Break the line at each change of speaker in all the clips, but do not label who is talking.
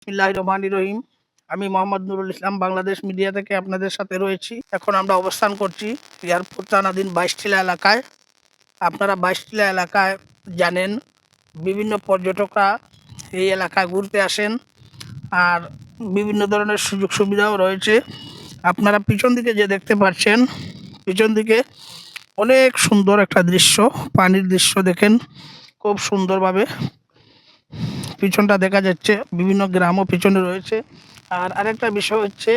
বিসমিল্লাহির রহমানির রহিম। আমি মোহাম্মদ নুরুল ইসলাম বাংলাদেশ মিডিয়া থেকে আপনাদের সাথে রয়েছি। এখন আমরা অবস্থান করছি এয়ারপোর্ট থানাধীন 22টিলা এলাকায়। আপনারা 22টিলা এলাকায় জানেন বিভিন্ন পর্যটকরা এই এলাকায় ঘুরতে আসেন, আর বিভিন্ন ধরনের সুযোগ সুবিধাও রয়েছে। আপনারা পিছন দিকে যে দেখতে পাচ্ছেন, পিছন দিকে অনেক সুন্দর একটা দৃশ্য, পানির দৃশ্য দেখেন খুব সুন্দরভাবে। পিছনটা দেখা যাচ্ছে, বিভিন্ন গ্রামও পিছনে রয়েছে। আর আরেকটা বিষয় হচ্ছে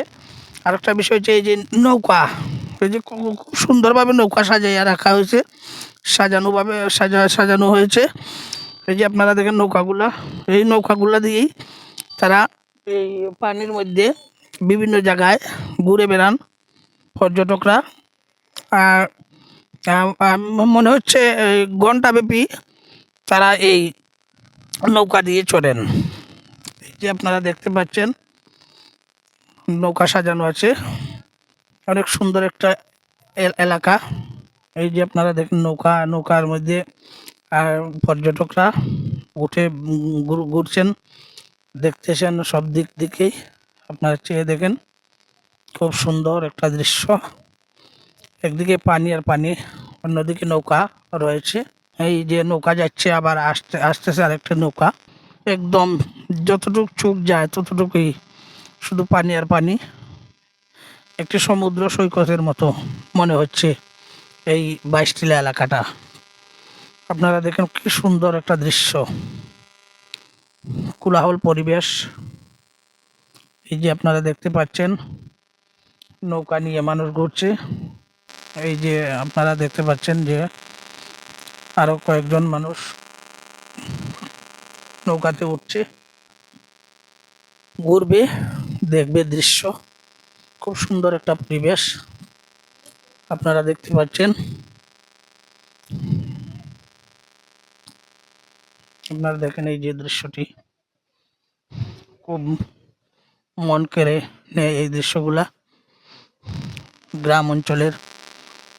এই যে নৌকা, এই যে খুব সুন্দরভাবে নৌকা সাজাইয়া রাখা হয়েছে, সাজানো হয়েছে। এই যে আপনারা দেখেন নৌকাগুলা, এই নৌকাগুলা দিয়েই তারা এই পানির মধ্যে বিভিন্ন জায়গায় ঘুরে বেড়ান পর্যটকরা। আর মনে হচ্ছে ঘণ্টাব্যাপী তারা এই নৌকা দিয়ে চড়েন। এই যে আপনারা দেখতে পাচ্ছেন নৌকা সাজানো আছে, অনেক সুন্দর একটা এলাকা। এই যে আপনারা দেখেন নৌকার মধ্যে পর্যটকরা উঠে ঘুরছেন, দেখতেছেন সব দিক দিকেই। আপনারা চেয়ে দেখেন খুব সুন্দর একটা দৃশ্য, একদিকে পানি আর পানি, অন্যদিকে নৌকা রয়েছে। এই যে নৌকা যাচ্ছে, আবার আসতেছে আরেকটা নৌকা। একদম যতটুক চোখ যায় ততটুকুই শুধু পানি আর পানি, একটি সমুদ্র সৈকতের মতো মনে হচ্ছে এই 22টিলা এলাকাটা। আপনারা দেখেন কি সুন্দর একটা দৃশ্য, কোলাহল পরিবেশ। এই যে আপনারা দেখতে পাচ্ছেন নৌকা নিয়ে মানুষ ঘুরছে। এই যে আপনারা দেখতে পাচ্ছেন যে আরো কয়েকজন মানুষ নৌকাতে উঠছে, ঘুরবে, দেখবে দৃশ্য। খুব সুন্দর একটা পরিবেশ আপনারা দেখতে পাচ্ছেন। আপনারা দেখেন এই যে দৃশ্যটি খুব মন কেড়ে নেয়। এই দৃশ্যগুলা গ্রাম অঞ্চলের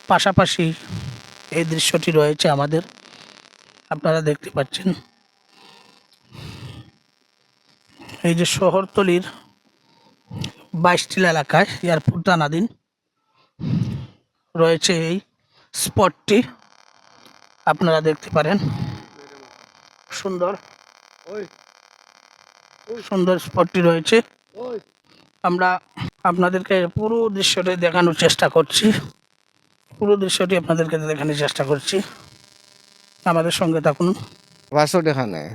পাশাপাশি এই দৃশ্যটি রয়েছে আমাদের, আপনারা দেখতে পাচ্ছেন। এই যে শহরতলির 22টিলা এলাকায় এয়ারপোর্ট থানাধীন রয়েছে এই স্পটটি, আপনারা দেখতে পারেন। সুন্দর সুন্দর স্পটটি রয়েছে। আমরা আপনাদেরকে পুরো দৃশ্যটি দেখানোর চেষ্টা করছি, আমাদের সঙ্গে থাকুন।
500 টাকা নেয়,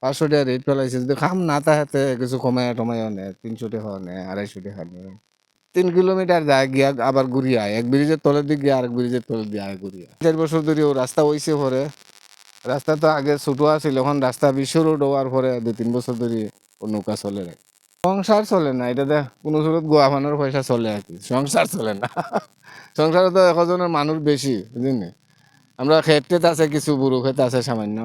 500 টাকা রেট পেলাইছে। যদি খাম না তাহাতে কিছু কমায় টমায় নেয়, 300 টাকা নেয়, 250 টাকা নেয়। 3 কিলোমিটার যায় গিয়া আবার ঘুরি আয়, এক ব্রিজের তলের দিকে গিয়ে আরেক ব্রিজের তলের দিয়ে আয় ঘুরি আয়। 4 বছর ধরে ও রাস্তা হইছে পরে, রাস্তা তো আগে ছোট আছিল, এখন রাস্তা বিশ্ব রোড হওয়ার পরে 2-3 বছর ধরে ও নৌকা চলে না। সংসার চলে না, এটাতে কোনো সুরত গোয়া ফানোর পয়সা চলে আর কি, সংসার চলে না। সংসারে তো 100 জনের মানুষ বেশি, বুঝলি। আমরা ক্ষেত আছে, কিছু বুড়ো ক্ষেত আছে সামান্য,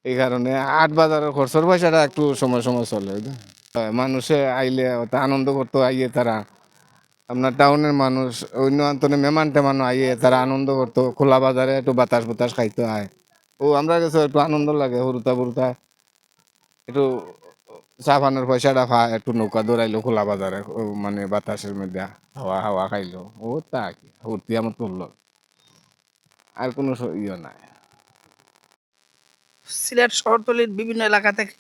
এই কারণে 8 বাজারের খরচের পয়সাটা একটু সময় সময় চলে। মানুষে আইলে ওটা আনন্দ করতো, আইয়ে তারা আপনার টাউনের মানুষ, অন্য অঞ্চলে মেহমান টেমান আইয়ে তারা আনন্দ করতো, খোলা বাজারে একটু বাতাস বুতাস খাইতে হয়। ও আমরা গেছো একটু আনন্দ লাগে, হুরুতা বুরুতা একটু চা পানের পয়সাটা খায়, একটু নৌকা দৌড়াইলো খোলা বাজারে, মানে বাতাসের মধ্যে হাওয়া হাওয়া খাইলো, ও তা কি হুর্তি আমার তুললো, আর কোনো ইয়ে নাই।
সিলেট শহরতলির বিভিন্ন এলাকা থেকে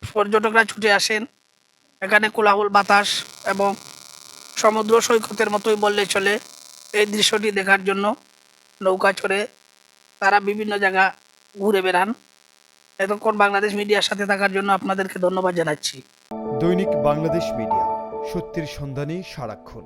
পর্যটকরা ছুটে আসেন এখানে। কোলাহল বাতাস এবং সমুদ্র সৈকতের মতোই বললে চলে এই দৃশ্যটি দেখার জন্য নৌকা চড়ে তারা বিভিন্ন জায়গা ঘুরে বেড়ান। এতক্ষণ বাংলাদেশ মিডিয়ার সাথে থাকার জন্য আপনাদেরকে ধন্যবাদ জানাচ্ছি।
দৈনিক বাংলাদেশ মিডিয়া, সত্যের সন্ধানে সারাক্ষণ।